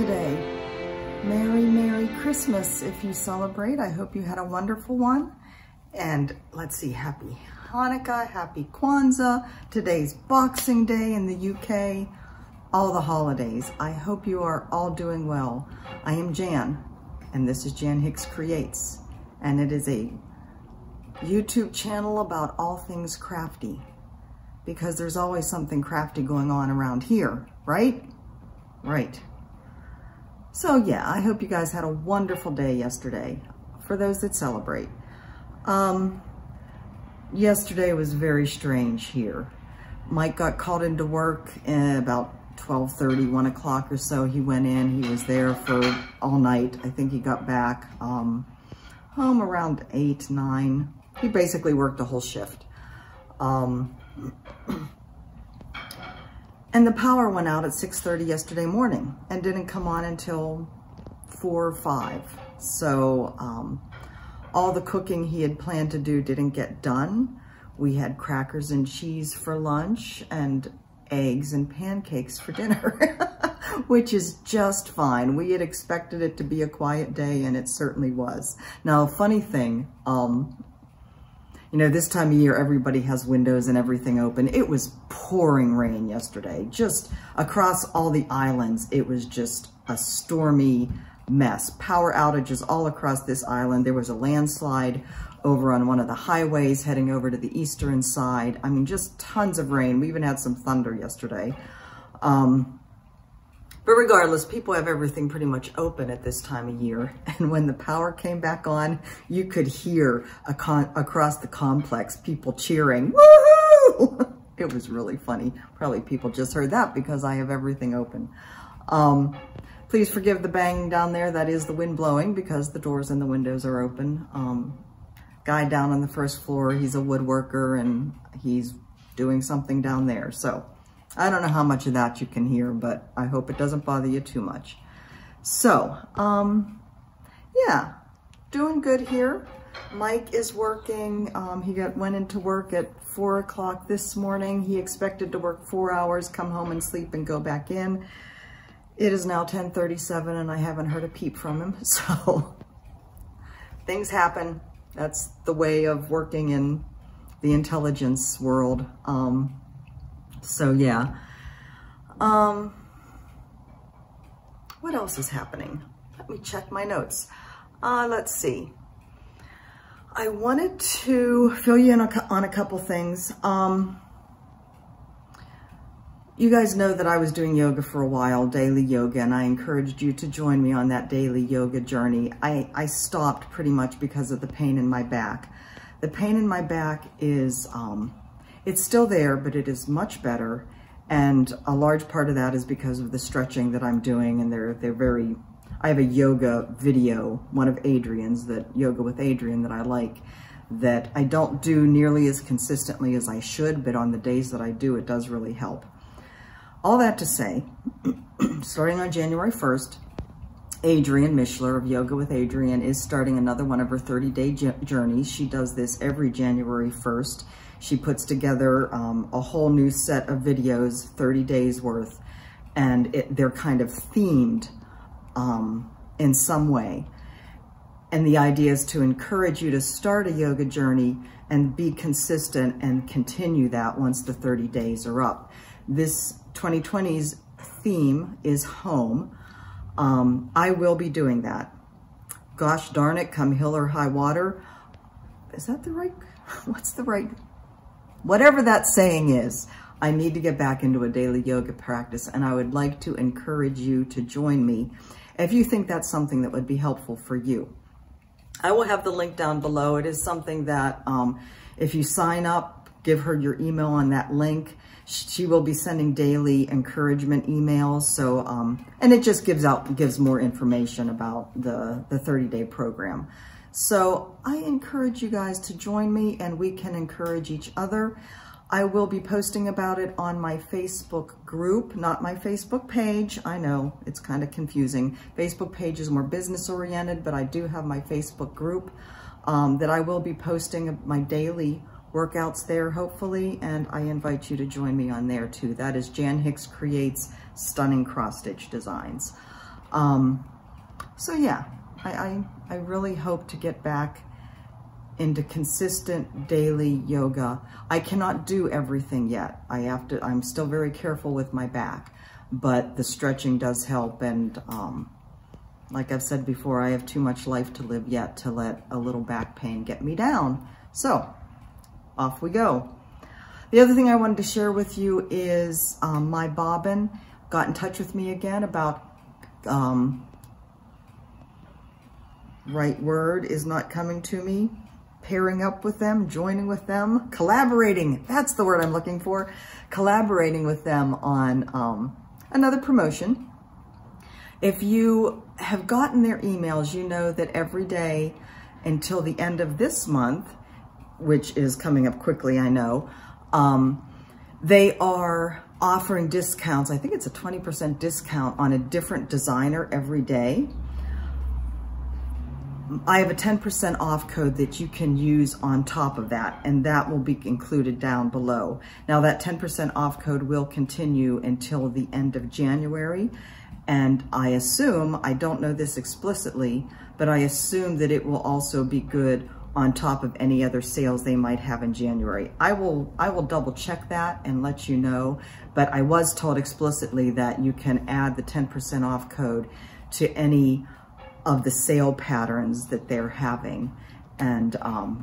today. Merry, Merry Christmas if you celebrate. I hope you had a wonderful one. And let's see, Happy Hanukkah, Happy Kwanzaa. Today's Boxing Day in the UK. All the holidays. I hope you are all doing well. I am Jan, and this is Jan Hicks Creates. And it is a YouTube channel about all things crafty. Because there's always something crafty going on around here, right? Right. So yeah, I hope you guys had a wonderful day yesterday, for those that celebrate. Yesterday was very strange here. Mike got called into work about 12:30, 1 o'clock or so. He went in, he was there for all night. I think he got back home around 8, 9. He basically worked the whole shift. And the power went out at 6:30 yesterday morning and didn't come on until 4 or 5. So all the cooking he had planned to do didn't get done. We had crackers and cheese for lunch and eggs and pancakes for dinner, which is just fine. We had expected it to be a quiet day, and it certainly was. Now, funny thing, you know, this time of year, everybody has windows and everything open. It was pouring rain yesterday, just across all the islands. It was just a stormy mess. Power outages all across this island. There was a landslide over on one of the highways heading over to the eastern side. I mean, just tons of rain. We even had some thunder yesterday. But regardless, people have everything pretty much open at this time of year. And when the power came back on, you could hear across the complex people cheering, woohoo! It was really funny. Probably people just heard that because I have everything open. Please forgive the banging down there. That is the wind blowing because the doors and the windows are open. Guy down on the first floor, he's a woodworker and he's doing something down there. So I don't know how much of that you can hear, but I hope it doesn't bother you too much. So, yeah, doing good here. Mike is working. He went into work at 4 o'clock this morning. He expected to work 4 hours, come home and sleep and go back in. It is now 10:37 and I haven't heard a peep from him. So things happen. That's the way of working in the intelligence world. So yeah. What else is happening? Let me check my notes. Let's see. I wanted to fill you in on a couple things. You guys know that I was doing yoga for a while, daily yoga, and I encouraged you to join me on that daily yoga journey. I stopped pretty much because of the pain in my back. The pain in my back is, it's still there, but it is much better. And a large part of that is because of the stretching that I'm doing. And I have a yoga video, one of Adrian's, that Yoga with Adrian that I like, that I don't do nearly as consistently as I should, but on the days that I do, it does really help. All that to say, starting on January 1st, Adrian Mishler of Yoga with Adrian is starting another one of her 30-day journeys. She does this every January 1st. She puts together a whole new set of videos, 30 days worth, and they're kind of themed in some way. And the idea is to encourage you to start a yoga journey and be consistent and continue that once the 30 days are up. This 2020's theme is home. I will be doing that. Gosh darn it, come hill or high water. Is that the right, whatever that saying is, I need to get back into a daily yoga practice, and I would like to encourage you to join me if you think that's something that would be helpful for you. I will have the link down below. It is something that if you sign up, give her your email on that link. She will be sending daily encouragement emails. So, and it just gives more information about the 30-day program. So I encourage you guys to join me and we can encourage each other. I will be posting about it on my Facebook group, not my Facebook page. I know it's kind of confusing. Facebook page is more business oriented, but I do have my Facebook group that I will be posting my daily workouts there, hopefully, and I invite you to join me on there too. That is Jan Hicks Creates Stunning Cross Stitch Designs. So yeah, I really hope to get back into consistent daily yoga. I cannot do everything yet. I'm still very careful with my back, but the stretching does help. And like I've said before, I have too much life to live yet to let a little back pain get me down. So off we go. The other thing I wanted to share with you is my bobbin got in touch with me again about, right word is not coming to me, pairing up with them, joining with them, collaborating. That's the word I'm looking for. Collaborating with them on another promotion. If you have gotten their emails, you know that every day until the end of this month, which is coming up quickly, I know, they are offering discounts. I think it's a 20% discount on a different designer every day. I have a 10% off code that you can use on top of that, and that will be included down below. Now that 10% off code will continue until the end of January, and I assume, I don't know this explicitly, but I assume that it will also be good on top of any other sales they might have in January. I will double check that and let you know, but I was told explicitly that you can add the 10% off code to any of the sale patterns that they're having and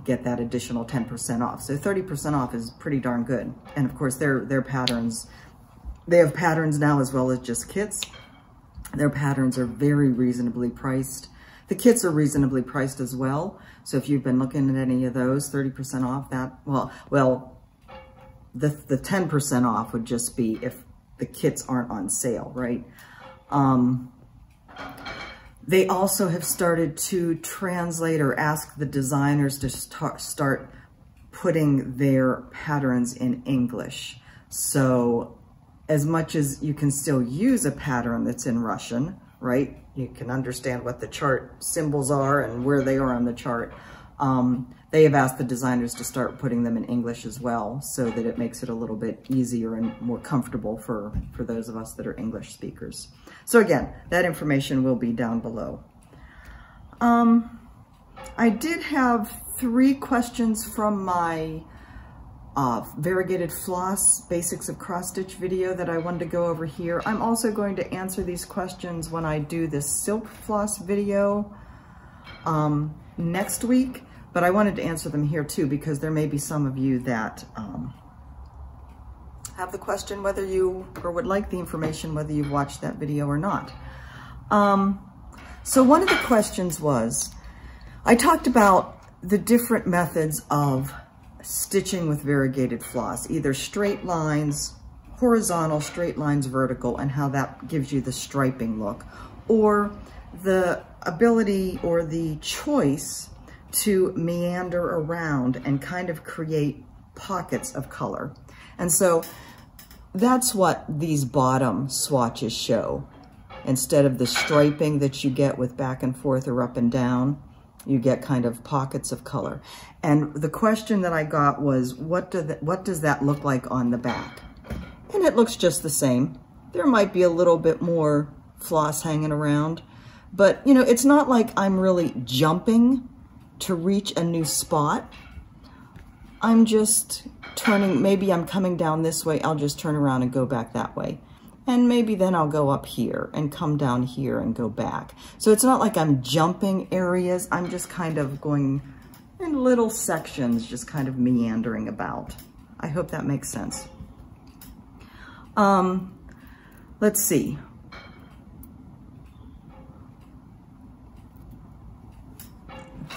get that additional 10% off. So 30% off is pretty darn good. And of course their patterns, they have patterns now as well as just kits. Their patterns are very reasonably priced. The kits are reasonably priced as well. So if you've been looking at any of those, 30% off that, well, the 10% off would just be if the kits aren't on sale, right? They also have started to translate or ask the designers to start putting their patterns in English. So as much as you can still use a pattern that's in Russian, right? You can understand what the chart symbols are and where they are on the chart. They have asked the designers to start putting them in English as well, so that it makes it a little bit easier and more comfortable for those of us that are English speakers. So again, that information will be down below. I did have 3 questions from my variegated floss basics of cross stitch video that I wanted to go over here. I'm also going to answer these questions when I do this silk floss video next week, but I wanted to answer them here too because there may be some of you that have the question whether you, or would like the information whether you've watched that video or not. So one of the questions was, I talked about the different methods of stitching with variegated floss, either straight lines, horizontal, straight lines, vertical, and how that gives you the striping look, or the ability or the choice to meander around and kind of create pockets of color. And so that's what these bottom swatches show. Instead of the striping that you get with back and forth or up and down, you get kind of pockets of color. And the question that I got was, what does that look like on the back? And it looks just the same. There might be a little bit more floss hanging around, but you know, it's not like I'm really jumping to reach a new spot. I'm just turning, maybe I'm coming down this way, I'll just turn around and go back that way. And maybe then I'll go up here and come down here and go back. So it's not like I'm jumping areas, I'm just kind of going in little sections, just kind of meandering about. I hope that makes sense. Let's see.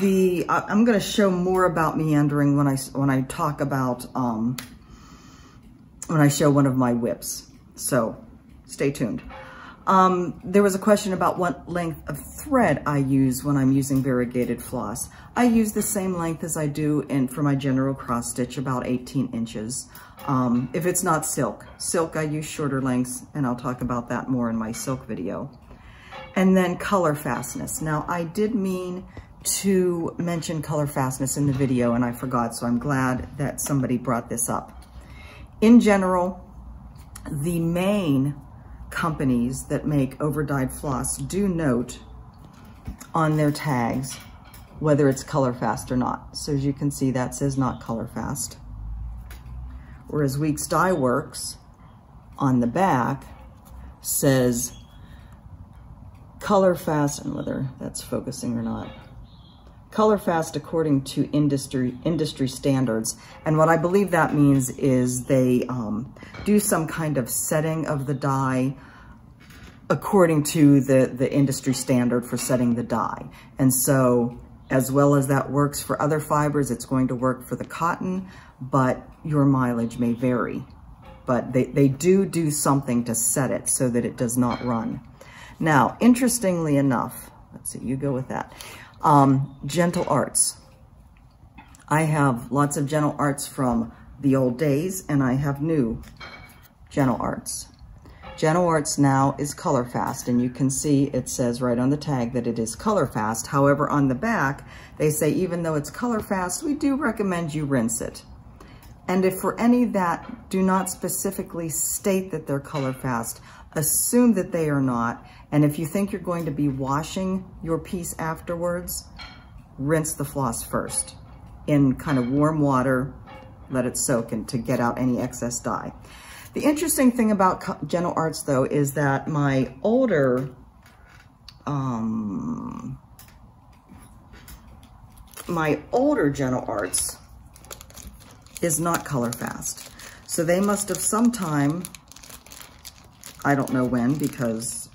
I'm going to show more about meandering when I talk about when I show one of my whips. So stay tuned. There was a question about what length of thread I use when I'm using variegated floss. I use the same length as I do for my general cross stitch, about 18 inches. If it's not silk. Silk, I use shorter lengths, and I'll talk about that more in my silk video. And then color fastness. Now, I did mean to mention color fastness in the video, and I forgot, so I'm glad that somebody brought this up. In general, the main companies that make overdyed floss do note on their tags whether it's color fast or not. So as you can see, that says not color fast. Whereas Weeks Dye Works on the back says color fast, and whether that's focusing or not, color fast according to industry standards. And what I believe that means is they do some kind of setting of the dye according to the industry standard for setting the dye. And so as well as that works for other fibers, it's going to work for the cotton, but your mileage may vary. But they do something to set it so that it does not run. Now, interestingly enough, let's see, you go with that. Gentle Arts. I have lots of Gentle Arts from the old days, and I have new Gentle Arts. Gentle Arts now is color fast, and you can see it says right on the tag that it is color fast. However, on the back, they say even though it's color fast, we do recommend you rinse it. And if for any that do not specifically state that they're color fast, assume that they are not. And if you think you're going to be washing your piece afterwards, rinse the floss first in kind of warm water, let it soak and to get out any excess dye. The interesting thing about Gentle Arts though is that my older Gentle Arts is not color fast. So they must have sometime, I don't know when, because,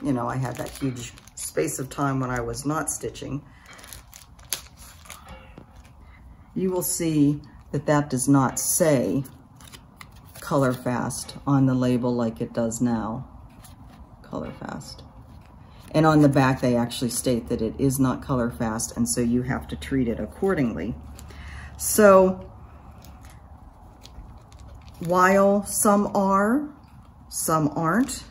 you know, I had that huge space of time when I was not stitching. You will see that that does not say color fast on the label like it does now, color fast. And on the back, they actually state that it is not color fast, and so you have to treat it accordingly. So while some are, some aren't,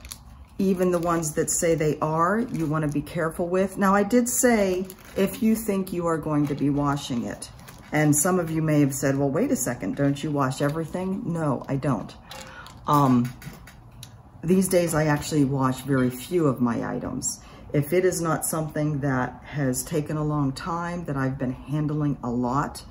even the ones that say they are, you want to be careful with. Now, I did say if you think you are going to be washing it, and some of you may have said, well, wait a second, don't you wash everything? No, I don't. These days, I actually wash very few of my items. If it is not something that has taken a long time, that I've been handling a lot,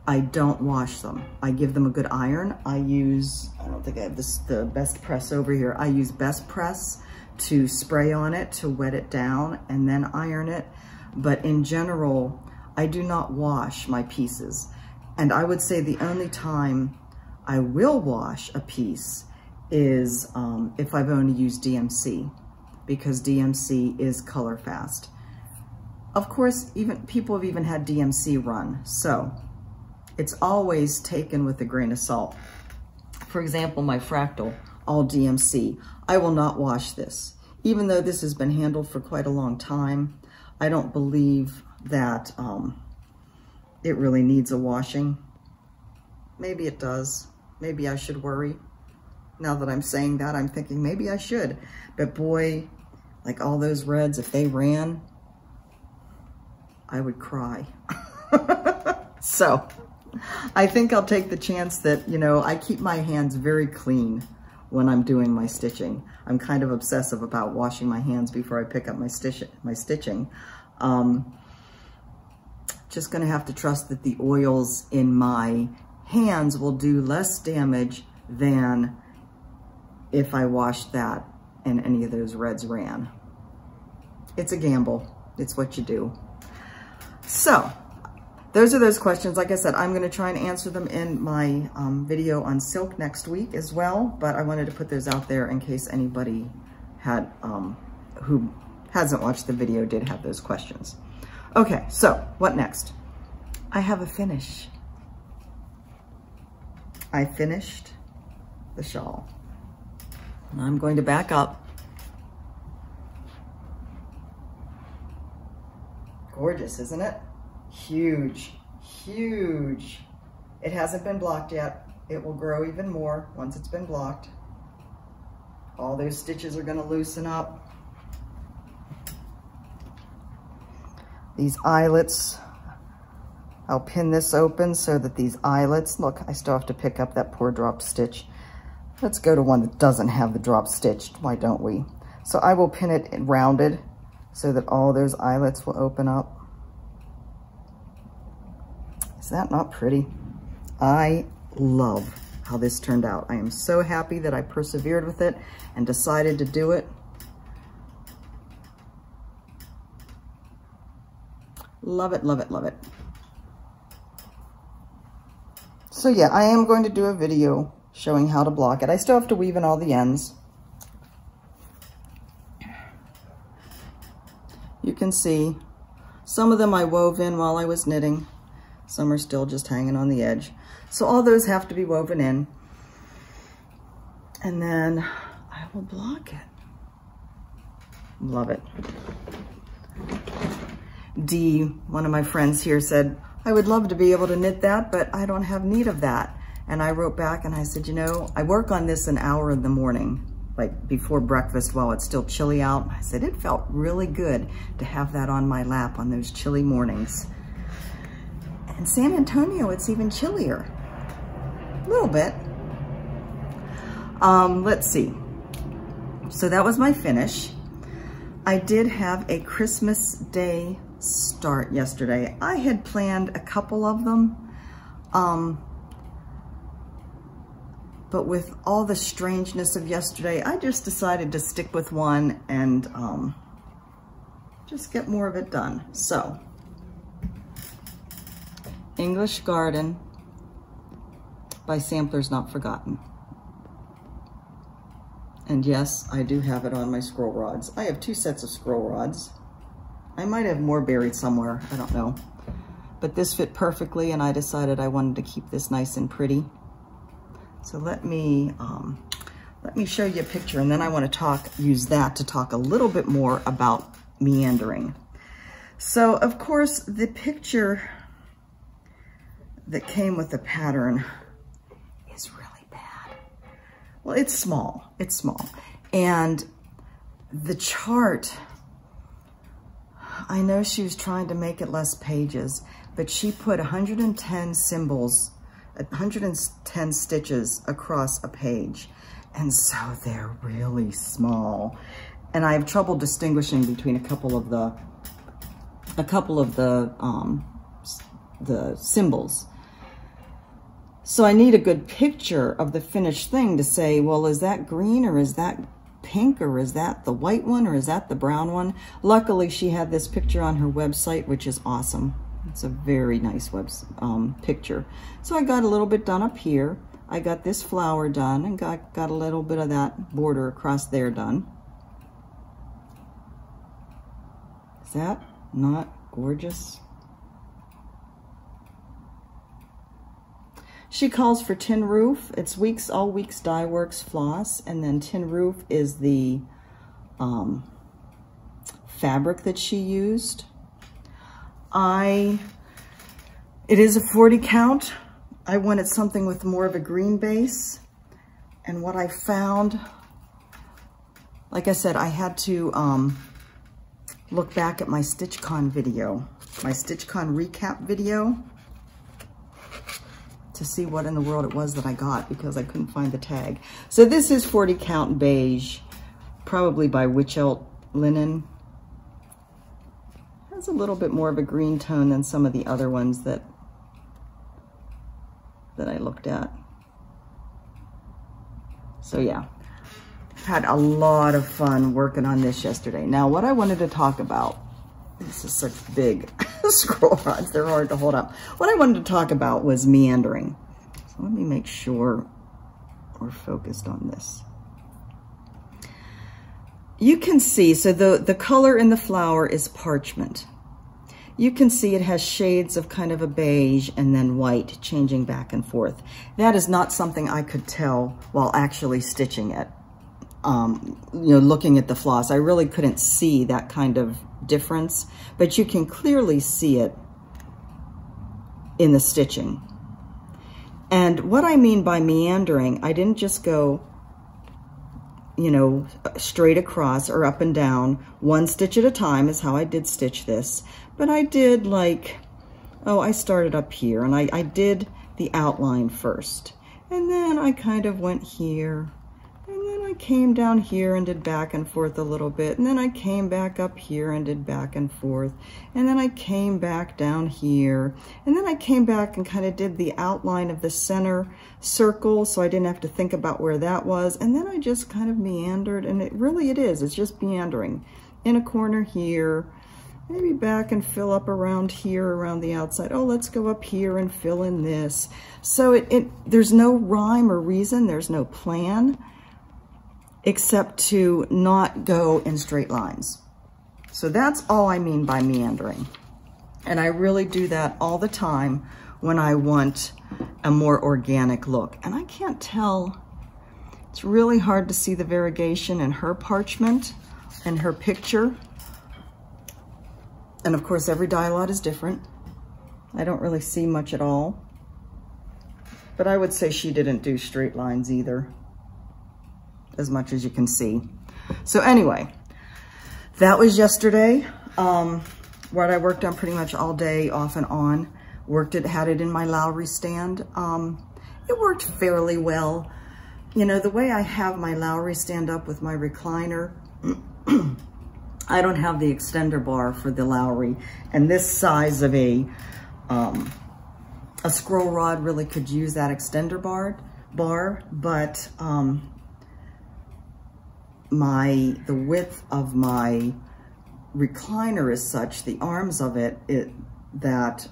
I don't wash them. I give them a good iron. I use, I don't think I have the Best Press over here. I use Best Press to spray on it, to wet it down, and then iron it. But in general, I do not wash my pieces. And I would say the only time I will wash a piece is if I've only used DMC, because DMC is color fast. Of course, even people have even had DMC run, so it's always taken with a grain of salt. For example, my fractal, all DMC. I will not wash this. Even though this has been handled for quite a long time, I don't believe that it really needs a washing. Maybe it does. Maybe I should worry. Now that I'm saying that, I'm thinking maybe I should. But boy, like all those reds, if they ran, I would cry. So I think I'll take the chance that, you know, I keep my hands very clean when I'm doing my stitching. I'm kind of obsessive about washing my hands before I pick up my stitching. Just gonna have to trust that the oils in my hands will do less damage than if I washed that and any of those reds ran. It's a gamble. It's what you do. So those are those questions. Like I said, I'm going to try and answer them in my video on silk next week as well, but I wanted to put those out there in case anybody had who hasn't watched the video did have those questions. Okay, so what next? I have a finish. I finished the shawl. I'm going to back up. Gorgeous, isn't it? Huge, huge. It hasn't been blocked yet. It will grow even more once it's been blocked. All those stitches are going to loosen up. These eyelets, I'll pin this open so that these eyelets, look, I still have to pick up that poor drop stitch. Let's go to one that doesn't have the drop stitched, why don't we? So I will pin it rounded so that all those eyelets will open up. Is that not pretty? I love how this turned out. I am so happy that I persevered with it and decided to do it. Love it, love it, love it. So yeah, I am going to do a video showing how to block it. I still have to weave in all the ends. You can see some of them I wove in while I was knitting. Some are still just hanging on the edge. So all those have to be woven in. And then I will block it. Love it. Dee, one of my friends here, said, I would love to be able to knit that, but I don't have need of that. And I wrote back and I said, you know, I work on this an hour in the morning, like before breakfast while it's still chilly out. I said, it felt really good to have that on my lap on those chilly mornings. In San Antonio, it's even chillier, a little bit. Let's see. So that was my finish. I did have a Christmas Day start yesterday. I had planned a couple of them, but with all the strangeness of yesterday, I just decided to stick with one and just get more of it done. So, English Garden by Samplers Not Forgotten. And yes, I do have it on my scroll rods. I have 2 sets of scroll rods. I might have more buried somewhere, I don't know. But this fit perfectly and I decided I wanted to keep this nice and pretty. So let me show you a picture and then I want to use that to talk a little bit more about meandering. So of course the picture that came with the pattern is really bad. Well, it's small, And the chart, I know she was trying to make it less pages, but she put 110 symbols, 110 stitches across a page. And so they're really small. And I have trouble distinguishing between a couple of the symbols. So I need a good picture of the finished thing to say, well, is that green or is that pink or is that the white one or is that the brown one? Luckily, she had this picture on her website, which is awesome. It's a very nice picture. So I got a little bit done up here. I got this flower done and got a little bit of that border across there done. Is that not gorgeous? She calls for Tin Roof. It's All Weeks Dye Works floss, and then Tin Roof is the fabric that she used. It is a 40 count. I wanted something with more of a green base, and what I found, like I said, I had to look back at my StitchCon video, my StitchCon recap video, to see what in the world it was that I got because I couldn't find the tag. So this is 40 count beige, probably by Witchelt Linen. Has a little bit more of a green tone than some of the other ones that I looked at. So yeah, had a lot of fun working on this yesterday. Now what I wanted to talk about, this is such big scroll rods, they're hard to hold up. What I wanted to talk about was meandering. So let me make sure we're focused on this. You can see, so the color in the flower is parchment. You can see it has shades of kind of a beige and then white changing back and forth. That is not something I could tell while actually stitching it. You know, looking at the floss, I really couldn't see that kind of difference, but you can clearly see it in the stitching. And what I mean by meandering, I didn't just go, you know, straight across or up and down, one stitch at a time is how I did stitch this. But I did like, oh, I started up here and I did the outline first. And then I kind of went here, and then I came down here and did back and forth a little bit, and then I came back up here and did back and forth, and then I came back down here, and then I came back and kind of did the outline of the center circle so I didn't have to think about where that was, and then I just kind of meandered, and it's just meandering in a corner here, maybe back and fill up around here, around the outside. Oh, let's go up here and fill in this. So there's no rhyme or reason, there's no plan, except to not go in straight lines. So that's all I mean by meandering. And I really do that all the time when I want a more organic look. And I can't tell, it's really hard to see the variegation in her parchment and her picture. And of course, every die lot is different. I don't really see much at all. But I would say she didn't do straight lines either, as much as you can see. So anyway, that was yesterday. What I worked on pretty much all day, off and on. Had it in my Lowry stand. It worked fairly well. You know, the way I have my Lowry stand up with my recliner, I don't have the extender bar for the Lowry, and this size of a scroll rod really could use that extender bar, but the width of my recliner is such, the arms of it, that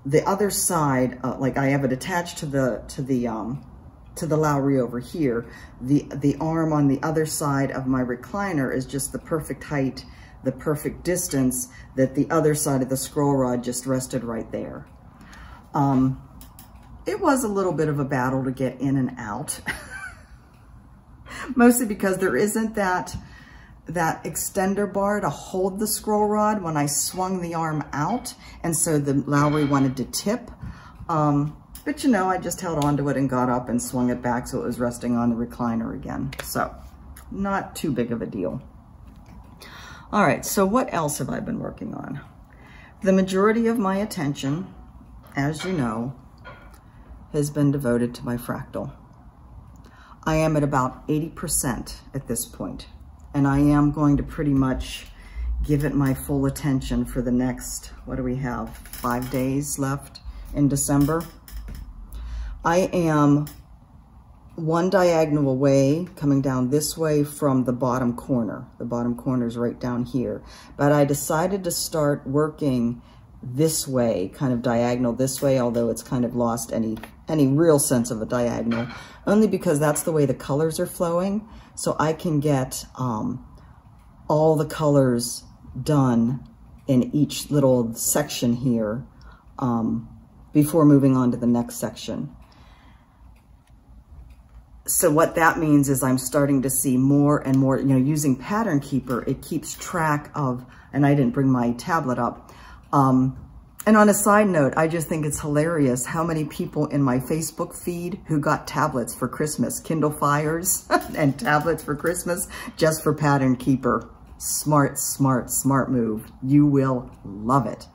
the other side, like I have it attached to the Lowry over here. The arm on the other side of my recliner is just the perfect height, the perfect distance, that the other side of the scroll rod just rested right there. It was a little bit of a battle to get in and out, mostly because there isn't that extender bar to hold the scroll rod when I swung the arm out, and so the Lowry wanted to tip. But you know, I just held onto it and got up and swung it back so it was resting on the recliner again. So not too big of a deal. All right, so what else have I been working on? The majority of my attention, as you know, has been devoted to my fractal. I am at about 80% at this point, and I am going to pretty much give it my full attention for the next, what do we have, 5 days left in December. I am one diagonal away, coming down this way from the bottom corner. The bottom corner is right down here. But I decided to start working this way, kind of diagonal this way, although it's kind of lost any real sense of a diagonal, only because that's the way the colors are flowing. So I can get all the colors done in each little section here before moving on to the next section. So what that means is I'm starting to see more and more, you know, using Pattern Keeper, it keeps track of, and I didn't bring my tablet up. And on a side note, I just think it's hilarious how many people in my Facebook feed who got tablets for Christmas, Kindle Fires and tablets for Christmas, just for Pattern Keeper. Smart, smart, smart move. You will love it.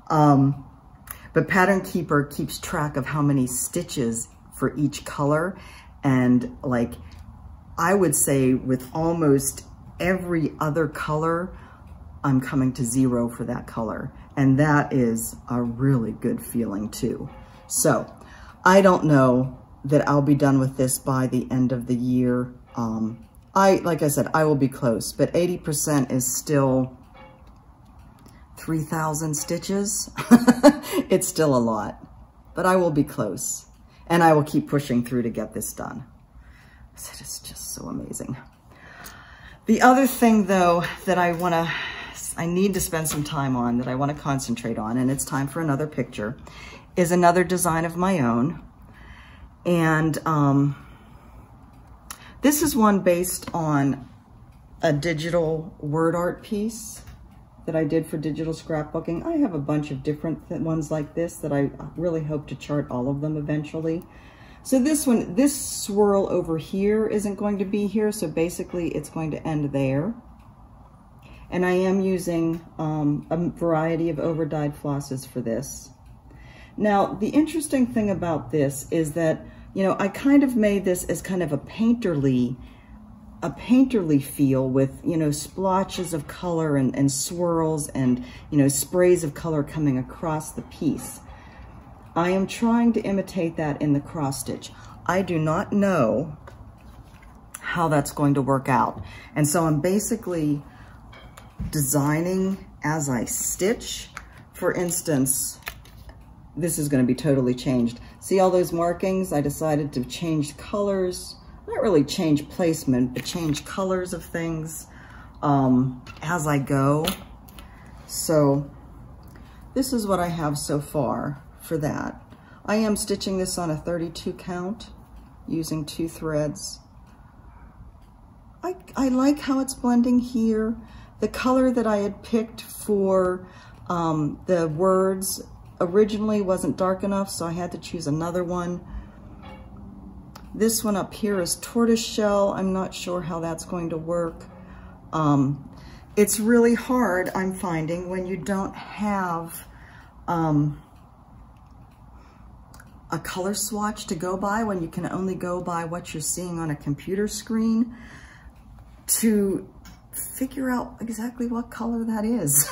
But Pattern Keeper keeps track of how many stitches for each color. And like, I would say with almost every other color, I'm coming to 0 for that color. And that is a really good feeling too. So I don't know that I'll be done with this by the end of the year. Like I said, I will be close, but 80% is still 3,000 stitches. It's still a lot, but I will be close. And I will keep pushing through to get this done. It's just so amazing. The other thing though that I need to spend some time on, that I want to concentrate on, and it's time for another picture, is another design of my own. And this is one based on a digital word art piece that I did for digital scrapbooking. I have a bunch of different ones like this that I really hope to chart all of them eventually. So this one, this swirl over here isn't going to be here, so basically it's going to end there. And I am using a variety of over-dyed flosses for this. Now, the interesting thing about this is that, you know, I kind of made this as kind of a painterly feel with, you know, splotches of color and swirls and, you know, sprays of color coming across the piece. I am trying to imitate that in the cross stitch. I do not know how that's going to work out. And so I'm basically designing as I stitch. For instance, this is going to be totally changed. See all those markings? I decided to change colors, not really change placement, but change colors of things as I go. So this is what I have so far for that. I am stitching this on a 32 count using 2 threads. I like how it's blending here. The color that I had picked for the words originally wasn't dark enough, so I had to choose another one. This one up here is tortoiseshell. I'm not sure how that's going to work. It's really hard, I'm finding, when you don't have a color swatch to go by, when you can only go by what you're seeing on a computer screen, to figure out exactly what color that is.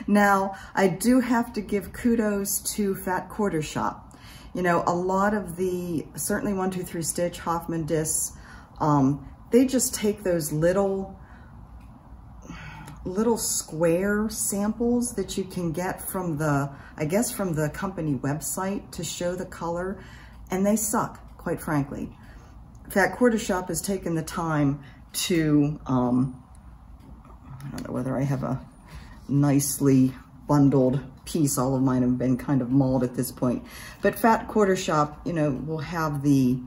Now, I do have to give kudos to Fat Quarter Shop. You know, a lot of the, certainly 1, 2, 3 Stitch, Hoffman discs, they just take those little square samples that you can get from the, I guess from the company website to show the color, and they suck, quite frankly. Fat Quarter Shop has taken the time to, I don't know whether I have a nicely bundled piece. All of mine have been kind of mauled at this point. But Fat Quarter Shop, you know, will have the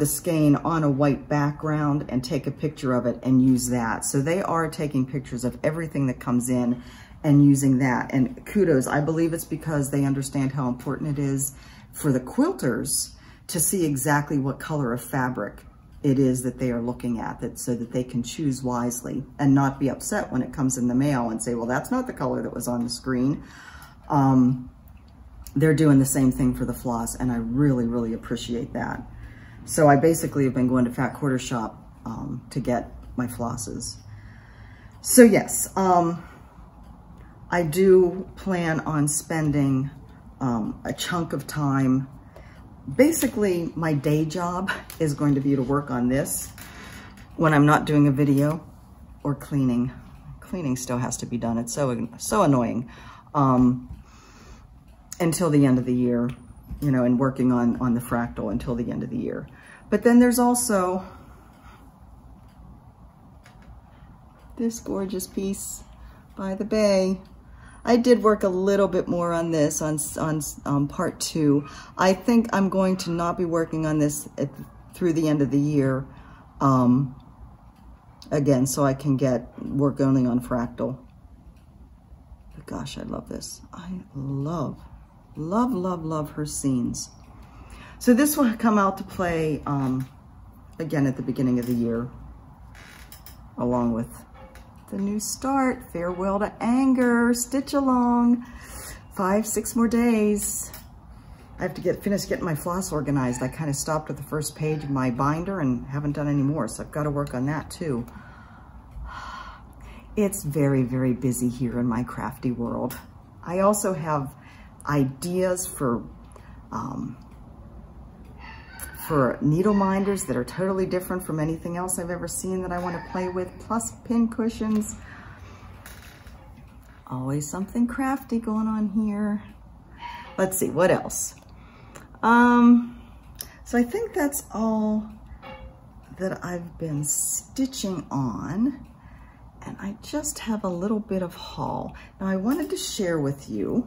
skein on a white background and take a picture of it and use that. So they are taking pictures of everything that comes in and using that. And kudos, I believe it's because they understand how important it is for the quilters to see exactly what color of fabric it is that they are looking at, that so that they can choose wisely and not be upset when it comes in the mail and say, well, that's not the color that was on the screen. They're doing the same thing for the floss, and I really, really appreciate that. So I basically have been going to Fat Quarter Shop to get my flosses. So yes, I do plan on spending a chunk of time. Basically, my day job is going to be to work on this when I'm not doing a video or cleaning. Cleaning still has to be done. It's so annoying. Until the end of the year, you know, and working on the fractal until the end of the year. But then there's also this gorgeous piece by the bay. I did work a little bit more on this on part 2. I think I'm going to not be working on this through the end of the year again, so I can work only on fractal. But gosh, I love this. I love, love, love, love her scenes. So this will come out to play again at the beginning of the year, along with the new start, Farewell to Anger, Stitch Along, 5-6 more days. I have to finish getting my floss organized. I kind of stopped at the first page of my binder and haven't done any more, so I've got to work on that too. It's very, very busy here in my crafty world. I also have ideas for needle minders that are totally different from anything else I've ever seen that I want to play with, plus pin cushions. Always something crafty going on here. Let's see, what else? So I think that's all that I've been stitching on, and I just have a little bit of haul. Now I wanted to share with you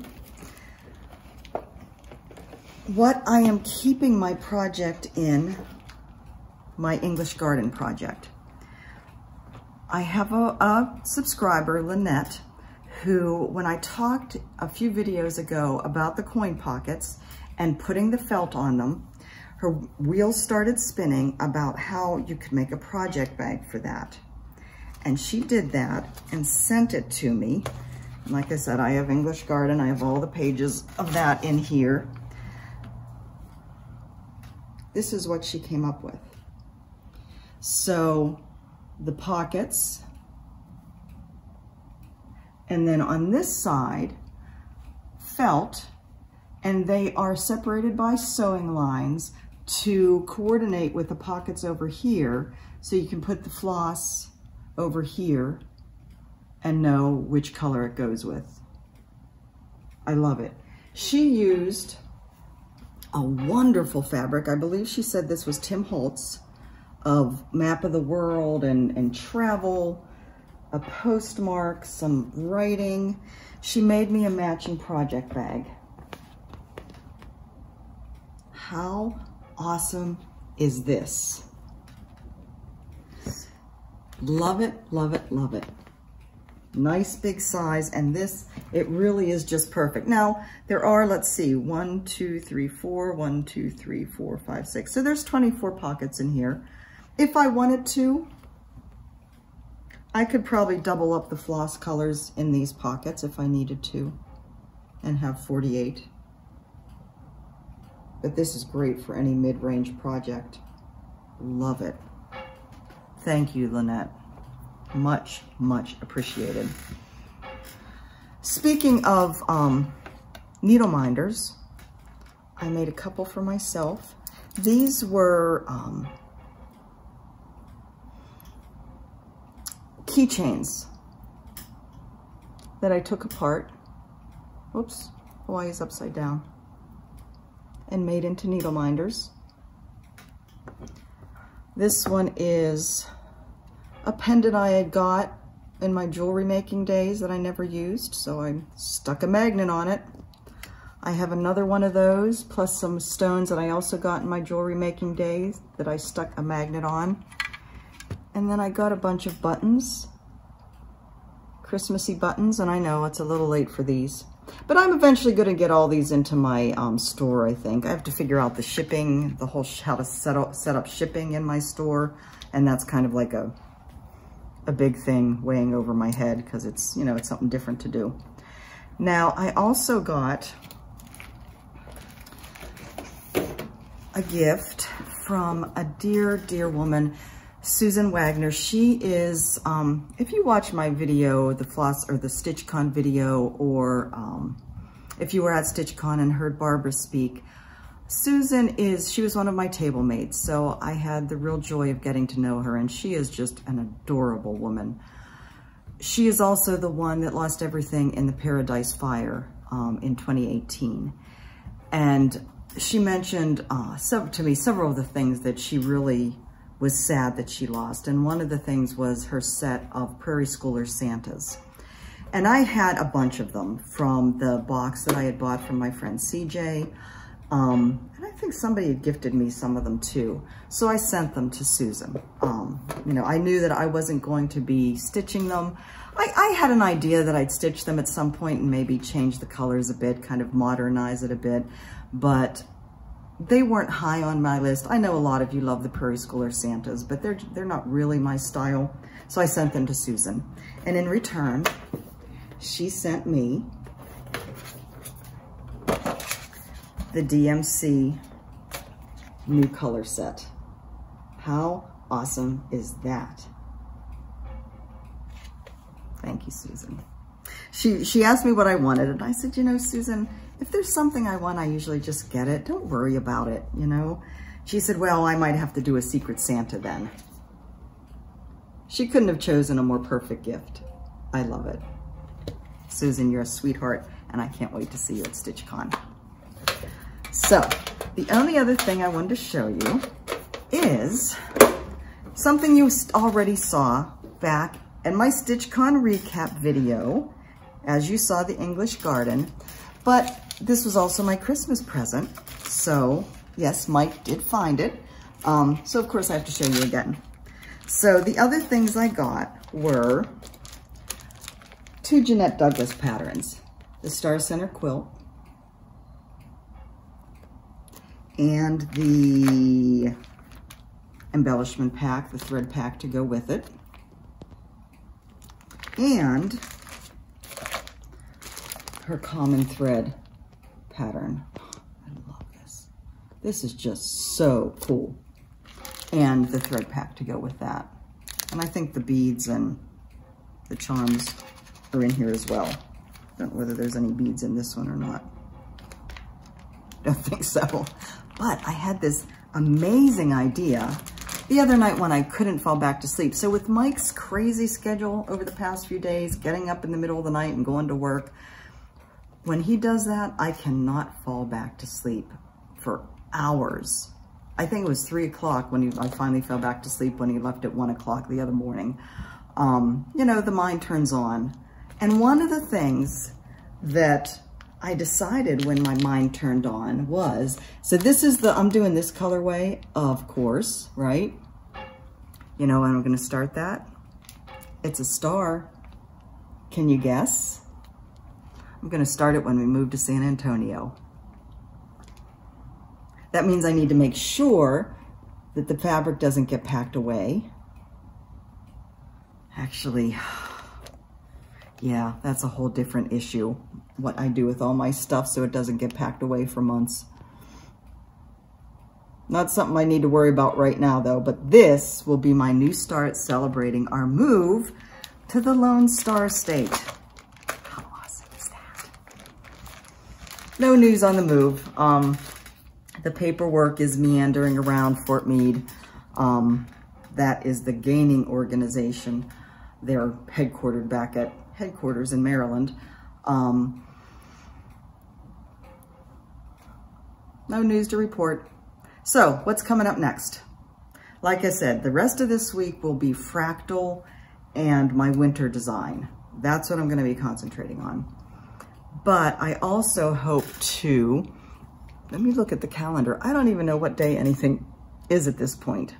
what I am keeping my project in, my English garden project. I have a subscriber, Lynette, who, when I talked a few videos ago about the coin pockets and putting the felt on them, her wheels started spinning about how you could make a project bag for that. And she did that and sent it to me. Like I said, I have English Garden. I have all the pages of that in here. This is what she came up with. So the pockets, and then on this side, felt, and they are separated by sewing lines to coordinate with the pockets over here, so you can put the floss over here and know which color it goes with. I love it. She used a wonderful fabric. I believe she said this was Tim Holtz, of Map of the World and travel, a postmark, some writing. She made me a matching project bag. How awesome is this? Love it, love it, love it. Nice big size, and this, it really is just perfect. Now, there are, let's see, 1, 2, 3, 4, 1, 2, 3, 4, 5, 6. So there's 24 pockets in here. If I wanted to, I could probably double up the floss colors in these pockets if I needed to and have 48. But this is great for any mid-range project. Love it. Thank you, Lynette. Much, much appreciated. Speaking of needle minders, I made a couple for myself. These were keychains that I took apart. Whoops, Hawaii is upside down. And made into needle minders. This one is a pendant I had got in my jewelry making days that I never used, so I stuck a magnet on it. I have another one of those, plus some stones that I also got in my jewelry making days that I stuck a magnet on. And then I got a bunch of buttons, Christmassy buttons, and I know it's a little late for these, but I'm eventually going to get all these into my store, I think. I have to figure out the shipping, the whole, how to set up shipping in my store, and that's kind of like a big thing weighing over my head because it's, you know, it's something different to do. Now, I also got a gift from a dear, dear woman, Susan Wagner. She is, if you watch my video, the floss or the StitchCon video, or if you were at StitchCon and heard Barbara speak, Susan she was one of my table mates, so I had the real joy of getting to know her, and she is just an adorable woman. She is also the one that lost everything in the Paradise Fire in 2018. And she mentioned to me several of the things that she really was sad that she lost. And one of the things was her set of Prairie Schooler Santas. And I had a bunch of them from the box that I had bought from my friend CJ. And I think somebody had gifted me some of them too. So I sent them to Susan. You know, I knew that I wasn't going to be stitching them. I had an idea that I'd stitch them at some point and maybe change the colors a bit, kind of modernize it a bit, but they weren't high on my list. I know a lot of you love the Prairie Schooler Santas, but they're not really my style. So I sent them to Susan. And in return, she sent me the DMC new color set. How awesome is that? Thank you, Susan. She asked me what I wanted, and I said, you know, Susan, if there's something I want, I usually just get it. Don't worry about it, you know? She said, well, I might have to do a Secret Santa then. She couldn't have chosen a more perfect gift. I love it. Susan, you're a sweetheart, and I can't wait to see you at StitchCon. So, the only other thing I wanted to show you is something you already saw back in my StitchCon recap video, as you saw the English Garden, but this was also my Christmas present. So yes, Mike did find it. So of course I have to show you again. So the other things I got were 2 Jeanette Douglas patterns, the Star Center quilt and the embellishment pack, the thread pack to go with it. And her common thread pattern. I love this. This is just so cool. And the thread pack to go with that. And I think the beads and the charms are in here as well. Don't know whether there's any beads in this one or not. Don't think so. But I had this amazing idea the other night when I couldn't fall back to sleep. So with Mike's crazy schedule over the past few days, getting up in the middle of the night and going to work, when he does that, I cannot fall back to sleep for hours. I think it was 3 o'clock when I finally fell back to sleep when he left at 1 o'clock the other morning. You know, the mind turns on. And one of the things that I decided when my mind turned on was, so this is I'm doing this colorway, of course, right? You know, and I'm gonna start that. It's a star. Can you guess? I'm gonna start it when we move to San Antonio. That means I need to make sure that the fabric doesn't get packed away. Actually, yeah, that's a whole different issue, what I do with all my stuff so it doesn't get packed away for months. Not something I need to worry about right now though, but this will be my new start celebrating our move to the Lone Star State. How awesome is that? No news on the move. The paperwork is meandering around Fort Meade. That is the gaining organization. They're headquartered back at headquarters in Maryland. No news to report. So what's coming up next? Like I said, the rest of this week will be fractal and my winter design. That's what I'm going to be concentrating on. But I also hope to, let me look at the calendar. I don't even know what day anything is at this point.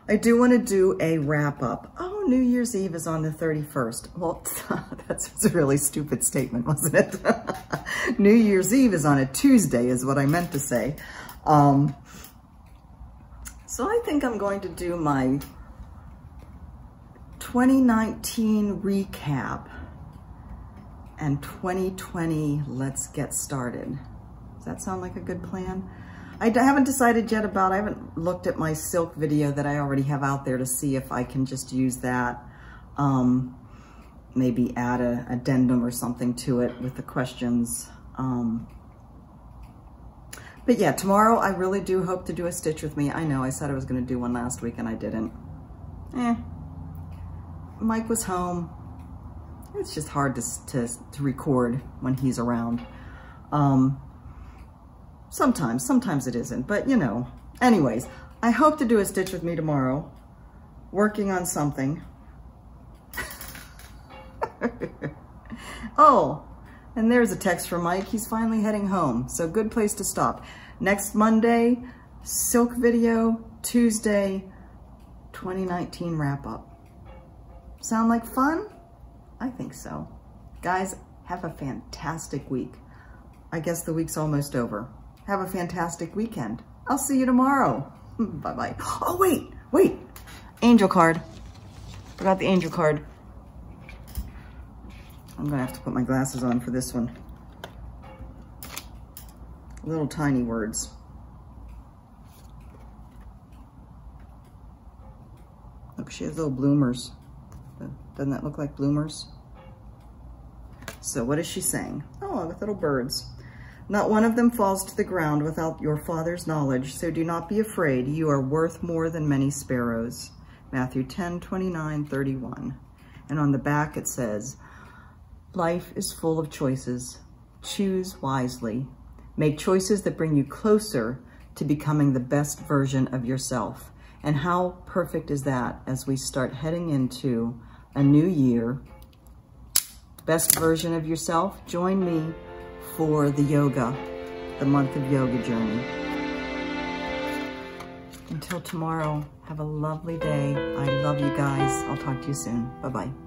I do want to do a wrap up. Oh, New Year's Eve is on the 31st. Well, that's a really stupid statement, wasn't it? New Year's Eve is on a Tuesday is what I meant to say. So I think I'm going to do my 2019 recap and 2020 let's get started. Does that sound like a good plan? I haven't decided yet about, I haven't looked at my silk video that I already have out there to see if I can just use that. Maybe add an addendum or something to it with the questions. But yeah, tomorrow I really do hope to do a stitch with me. I know I said I was gonna do one last week and I didn't. Mike was home. It's just hard to record when he's around. Sometimes it isn't, but you know. Anyways, I hope to do a stitch with me tomorrow. Working on something. Oh, and there's a text from Mike. He's finally heading home, so good place to stop. Next Monday, silk video. Tuesday, 2019 wrap up. Sound like fun? I think so. Guys, have a fantastic week. I guess the week's almost over. Have a fantastic weekend. I'll see you tomorrow. Bye-bye. Oh, wait. Angel card. Forgot the angel card. I'm gonna have to put my glasses on for this one. Little tiny words. Look, she has little bloomers. Doesn't that look like bloomers? So what is she saying? Oh, with little birds. Not one of them falls to the ground without your Father's knowledge, so do not be afraid. You are worth more than many sparrows. Matthew 10:29-31. And on the back it says, life is full of choices. Choose wisely. Make choices that bring you closer to becoming the best version of yourself. And how perfect is that as we start heading into a new year? Best version of yourself? Join me for the yoga, the month of yoga journey. Until tomorrow, have a lovely day. I love you guys. I'll talk to you soon. Bye-bye.